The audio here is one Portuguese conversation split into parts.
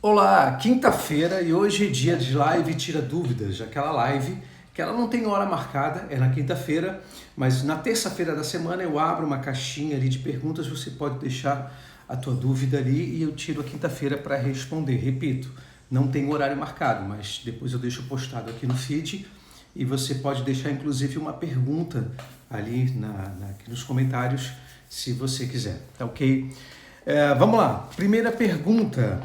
Olá, quinta-feira e hoje é dia de live Tira Dúvidas, aquela live que ela não tem hora marcada, é na quinta-feira, mas na terça-feira da semana eu abro uma caixinha ali de perguntas, você pode deixar a tua dúvida ali e eu tiro a quinta-feira para responder. Repito, não tem horário marcado, mas depois eu deixo postado aqui no feed e você pode deixar inclusive uma pergunta ali aqui nos comentários se você quiser, tá ok? Vamos lá, primeira pergunta.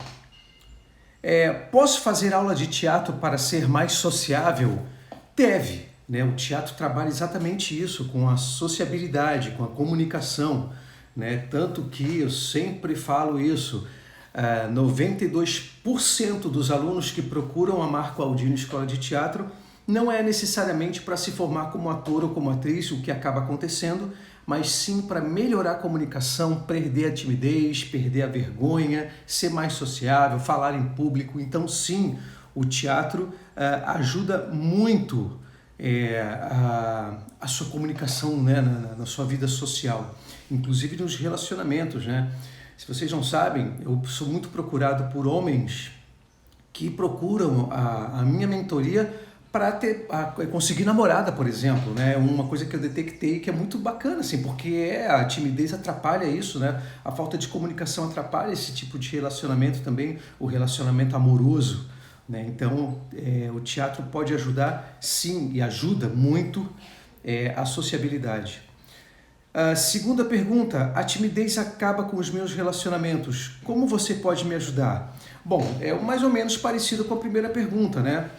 Posso fazer aula de teatro para ser mais sociável? Deve, né? O teatro trabalha exatamente isso, com a sociabilidade, com a comunicação, né? Tanto que eu sempre falo isso, 92% dos alunos que procuram a Marco Aldino Escola de Teatro não é necessariamente para se formar como ator ou como atriz, o que acaba acontecendo, mas sim para melhorar a comunicação, perder a timidez, perder a vergonha, ser mais sociável, falar em público. Então, sim, o teatro ajuda muito a sua comunicação, né, na sua vida social, inclusive nos relacionamentos, né? Se vocês não sabem, eu sou muito procurado por homens que procuram a minha mentoria para conseguir namorada, por exemplo, né? Uma coisa que eu detectei que é muito bacana, assim, porque a timidez atrapalha isso, né? A falta de comunicação atrapalha esse tipo de relacionamento também, o relacionamento amoroso, né? Então, o teatro pode ajudar, sim, e ajuda muito a sociabilidade. Segunda pergunta, a timidez acaba com os meus relacionamentos. Como você pode me ajudar? Bom, é mais ou menos parecido com a primeira pergunta, né?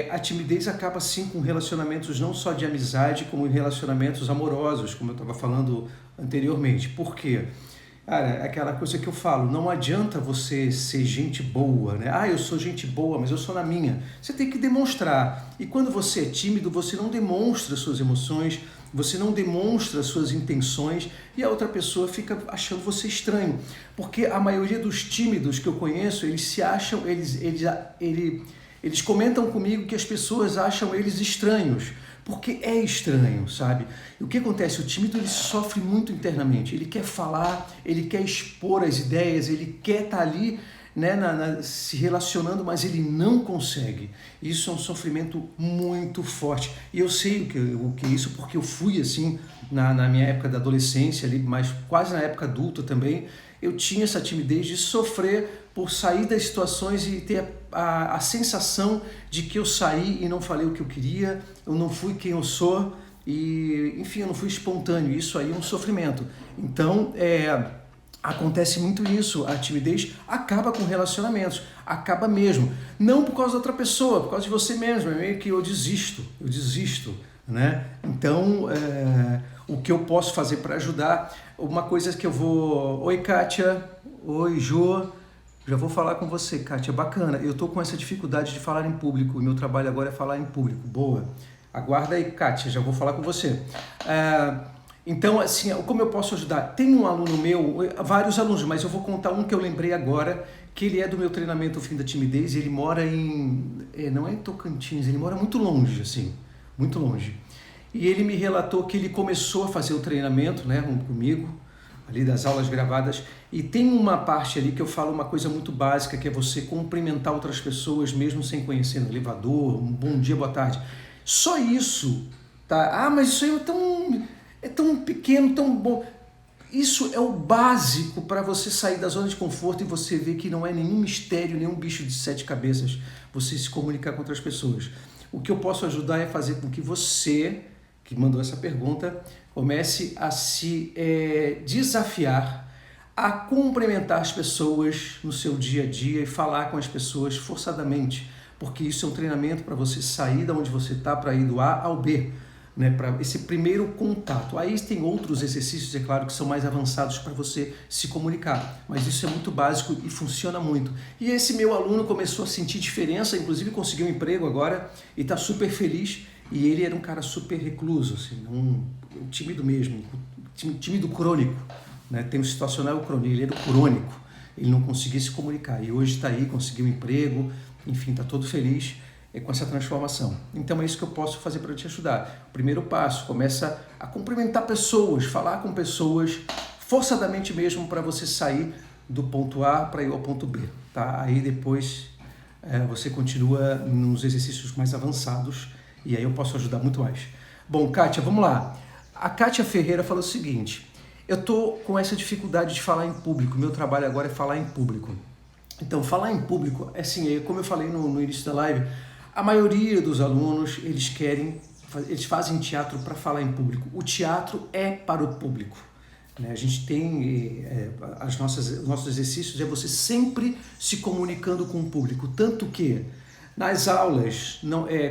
A timidez acaba sim com relacionamentos não só de amizade, como relacionamentos amorosos, como eu estava falando anteriormente. Por quê? Cara, é aquela coisa que eu falo, não adianta você ser gente boa, né? Eu sou gente boa, mas eu sou na minha. Você tem que demonstrar. E quando você é tímido, você não demonstra suas emoções, você não demonstra suas intenções e a outra pessoa fica achando você estranho. Porque a maioria dos tímidos que eu conheço, eles se acham, eles comentam comigo que as pessoas acham eles estranhos, porque é estranho, sabe? E o que acontece? O tímido ele sofre muito internamente, ele quer falar, ele quer expor as ideias, ele quer estar ali, né, se relacionando, mas ele não consegue. Isso é um sofrimento muito forte. E eu sei o que é isso, porque eu fui assim na minha época da adolescência, ali, mas quase na época adulta também, eu tinha essa timidez de sofrer por sair das situações e ter a sensação de que eu saí e não falei o que eu queria, eu não fui quem eu sou e, enfim, eu não fui espontâneo. Isso aí é um sofrimento. Então, acontece muito isso, a timidez acaba com relacionamentos, acaba mesmo. Não por causa da outra pessoa, por causa de você mesmo, é meio que eu desisto, né? Então, o que eu posso fazer para ajudar, uma coisa que eu vou... Oi, Kátia. Oi, Jô. Já vou falar com você, Kátia. Bacana. Eu tô com essa dificuldade de falar em público. O meu trabalho agora é falar em público. Boa. Aguarda aí, Kátia. Já vou falar com você. Então, assim, como eu posso ajudar? Tem um aluno meu, vários alunos, mas eu vou contar um que eu lembrei agora, que ele é do meu treinamento O Fim da Timidez, e ele mora não é em Tocantins, ele mora muito longe, assim, muito longe. E ele me relatou que ele começou a fazer o treinamento, né, comigo, ali das aulas gravadas, e tem uma parte ali que eu falo uma coisa muito básica, que é você cumprimentar outras pessoas, mesmo sem conhecer, no elevador, um bom dia, boa tarde. Só isso, tá? Mas isso aí é tão pequeno, tão bom. Isso é o básico para você sair da zona de conforto e você ver que não é nenhum mistério, nenhum bicho de 7 cabeças, você se comunicar com outras pessoas. O que eu posso ajudar é fazer com que você, que mandou essa pergunta, comece a se desafiar a cumprimentar as pessoas no seu dia a dia e falar com as pessoas forçadamente, porque isso é um treinamento para você sair da onde você está para ir do A ao B, né, para esse primeiro contato. Aí tem outros exercícios, é claro, que são mais avançados para você se comunicar, mas isso é muito básico e funciona muito. E esse meu aluno começou a sentir diferença, inclusive conseguiu um emprego agora e está super feliz. E ele era um cara super recluso, assim, tímido mesmo, tímido crônico, né? Tem o situacional e o crônico, ele era o crônico, ele não conseguia se comunicar. E hoje está aí, conseguiu um emprego, enfim, está todo feliz com essa transformação. Então é isso que eu posso fazer para te ajudar. O primeiro passo, começa a cumprimentar pessoas, falar com pessoas, forçadamente mesmo, para você sair do ponto A para ir ao ponto B, tá? Aí depois você continua nos exercícios mais avançados e aí eu posso ajudar muito mais. Bom, Kátia, vamos lá. A Kátia Ferreira falou o seguinte: eu tô com essa dificuldade de falar em público, meu trabalho agora é falar em público. Então, falar em público, assim, como eu falei no início da live, a maioria dos alunos, eles fazem teatro para falar em público. O teatro é para o público, né? A gente tem os nossos exercícios é você sempre se comunicando com o público, tanto que nas aulas,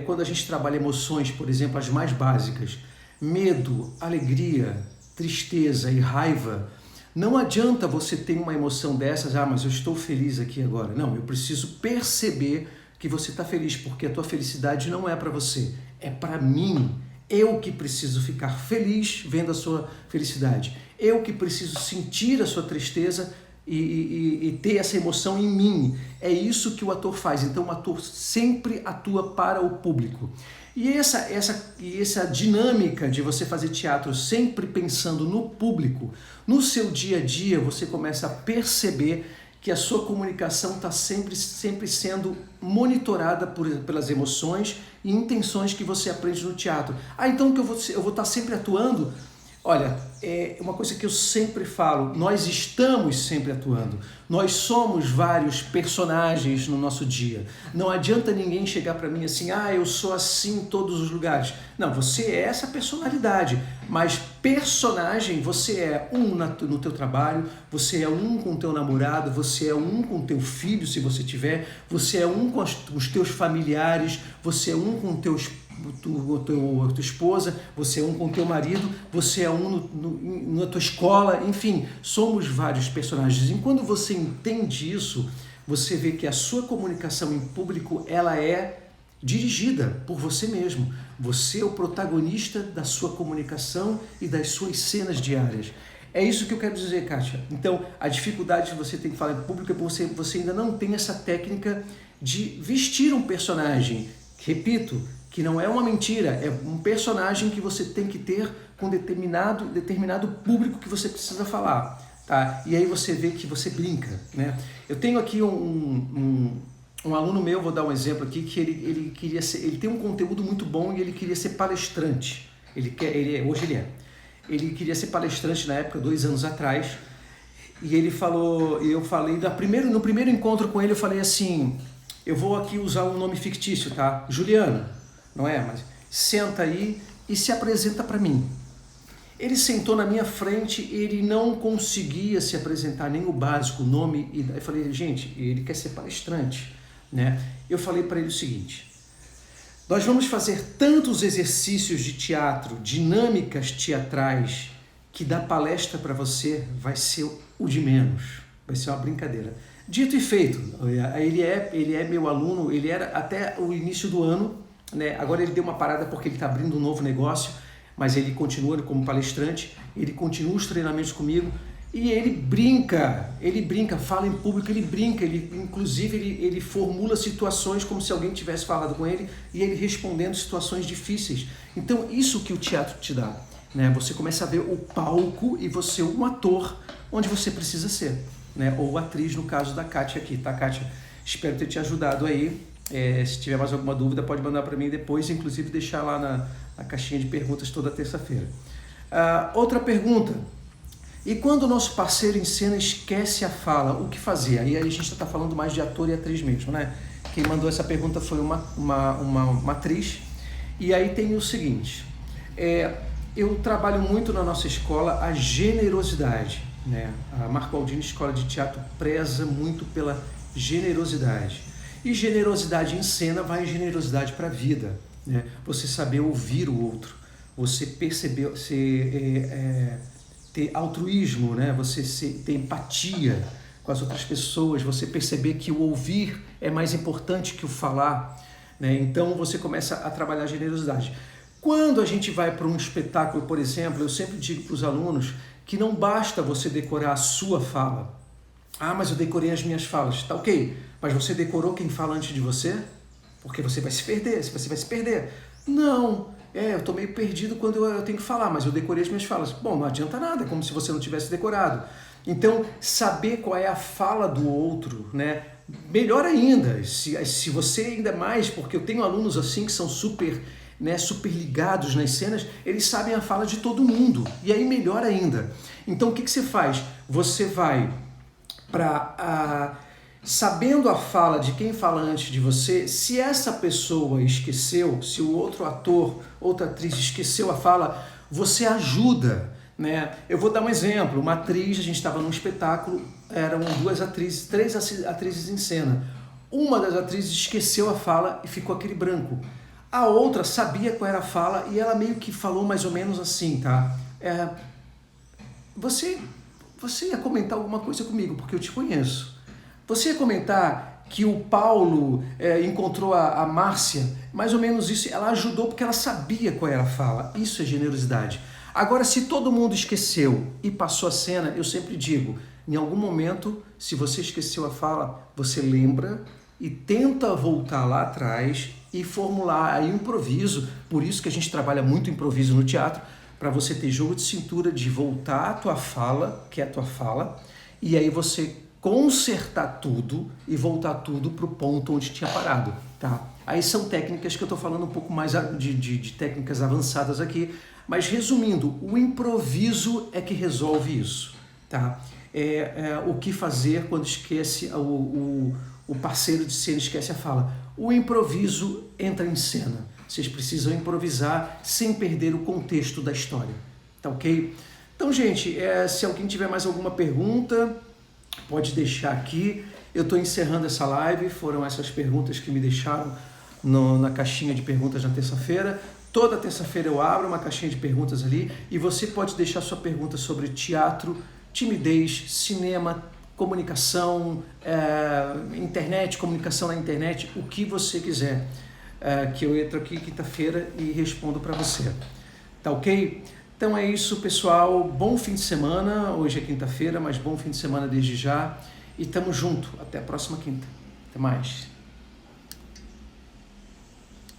quando a gente trabalha emoções, por exemplo, as mais básicas, medo, alegria, tristeza e raiva, não adianta você ter uma emoção dessas, mas eu estou feliz aqui agora. Não, eu preciso perceber que você está feliz, porque a tua felicidade não é para você, é para mim. Eu que preciso ficar feliz vendo a sua felicidade. Eu que preciso sentir a sua tristeza e ter essa emoção em mim. É isso que o ator faz. Então o ator sempre atua para o público. E essa dinâmica de você fazer teatro sempre pensando no público, no seu dia a dia você começa a perceber que a sua comunicação está sempre sendo monitorada pelas emoções e intenções que você aprende no teatro. Então que eu vou estar sempre atuando? Olha, é uma coisa que eu sempre falo, nós estamos sempre atuando, nós somos vários personagens no nosso dia. Não adianta ninguém chegar para mim assim, eu sou assim em todos os lugares. Não, você é essa personalidade, mas personagem você é no teu trabalho, você é com o teu namorado, você é com o teu filho, se você tiver, você é com os teus familiares, você é com o teu tua esposa, você é com o teu marido, você é na tua escola, enfim, somos vários personagens. E quando você entende isso, você vê que a sua comunicação em público, ela é dirigida por você mesmo. Você é o protagonista da sua comunicação e das suas cenas diárias. É isso que eu quero dizer, Kátia. Então, a dificuldade que você tem que falar em público é porque você ainda não tem essa técnica de vestir um personagem. Repito, que não é uma mentira, é um personagem que você tem que ter com determinado público que você precisa falar, tá? E aí você vê que você brinca, né? Eu tenho aqui um aluno meu, vou dar um exemplo aqui, que ele tem um conteúdo muito bom e ele queria ser palestrante. Hoje ele é. Ele queria ser palestrante na época, 2 anos atrás, e ele falou, eu falei, no primeiro encontro com ele, eu falei assim, eu vou aqui usar um nome fictício, tá? Juliano, não é? Mas senta aí e se apresenta para mim. Ele sentou na minha frente, ele não conseguia se apresentar, nem o básico, o nome. Eu falei, gente, ele quer ser palestrante, né? Eu falei para ele o seguinte, nós vamos fazer tantos exercícios de teatro, dinâmicas teatrais, que da palestra para você vai ser o de menos, vai ser uma brincadeira. Dito e feito, ele é meu aluno, ele era até o início do ano, né? Agora ele deu uma parada porque ele está abrindo um novo negócio, mas ele continua como palestrante, ele continua os treinamentos comigo e ele brinca, fala em público, ele brinca, inclusive ele formula situações como se alguém tivesse falado com ele e ele respondendo situações difíceis. Então isso que o teatro te dá, né? Você começa a ver o palco e você um ator onde você precisa ser, né? Ou atriz no caso da Kátia aqui, tá, Kátia? Espero ter te ajudado aí. Se tiver mais alguma dúvida, pode mandar para mim depois, inclusive deixar lá na caixinha de perguntas toda terça-feira. Outra pergunta. E quando o nosso parceiro em cena esquece a fala, o que fazer? Aí a gente está falando mais de ator e atriz mesmo, né? Quem mandou essa pergunta foi uma atriz. E aí tem o seguinte, eu trabalho muito na nossa escola a generosidade, né? A Marco Aldini Escola de Teatro preza muito pela generosidade. E generosidade em cena vai generosidade para a vida, né? Você saber ouvir o outro, você perceber, ter altruísmo, né? Você ter empatia com as outras pessoas, você perceber que o ouvir é mais importante que o falar, né? Então você começa a trabalhar a generosidade. Quando a gente vai para um espetáculo, por exemplo, eu sempre digo para os alunos que não basta você decorar a sua fala. Mas eu decorei as minhas falas. Tá ok, mas você decorou quem fala antes de você? Porque você vai se perder. Não, eu estou meio perdido quando eu tenho que falar, mas eu decorei as minhas falas. Bom, não adianta nada, é como se você não tivesse decorado. Então, saber qual é a fala do outro, né? Melhor ainda, se você ainda mais, porque eu tenho alunos assim que são super, né, super ligados nas cenas, eles sabem a fala de todo mundo, e aí melhor ainda. Então, o que você faz? Você vai para sabendo a fala de quem fala antes de você, se essa pessoa esqueceu, se o outro ator, outra atriz esqueceu a fala, você ajuda, né? Eu vou dar um exemplo, uma atriz, a gente estava num espetáculo, eram três atrizes em cena. Uma das atrizes esqueceu a fala e ficou aquele branco. A outra sabia qual era a fala e ela meio que falou mais ou menos assim, tá? Você ia comentar alguma coisa comigo, porque eu te conheço. Você ia comentar que o Paulo encontrou a Márcia, mais ou menos isso. Ela ajudou porque ela sabia qual era a fala. Isso é generosidade. Agora, se todo mundo esqueceu e passou a cena, eu sempre digo, em algum momento, se você esqueceu a fala, você lembra e tenta voltar lá atrás e formular aí um improviso. Por isso que a gente trabalha muito improviso no teatro, para você ter jogo de cintura de voltar à tua fala, que é a tua fala, e aí você consertar tudo e voltar tudo para o ponto onde tinha parado, tá? Aí são técnicas que eu estou falando um pouco mais de técnicas avançadas aqui, mas resumindo, o improviso é que resolve isso, tá? O que fazer quando esquece, o parceiro de cena esquece a fala. O improviso entra em cena. Vocês precisam improvisar sem perder o contexto da história, tá ok? Então, gente, se alguém tiver mais alguma pergunta, pode deixar aqui. Eu estou encerrando essa live, foram essas perguntas que me deixaram na caixinha de perguntas na terça-feira. Toda terça-feira eu abro uma caixinha de perguntas ali e você pode deixar sua pergunta sobre teatro, timidez, cinema, comunicação, internet, comunicação na internet, o que você quiser, que eu entro aqui quinta-feira e respondo para você. Tá ok? Então é isso, pessoal. Bom fim de semana. Hoje é quinta-feira, mas bom fim de semana desde já. E tamo junto. Até a próxima quinta. Até mais.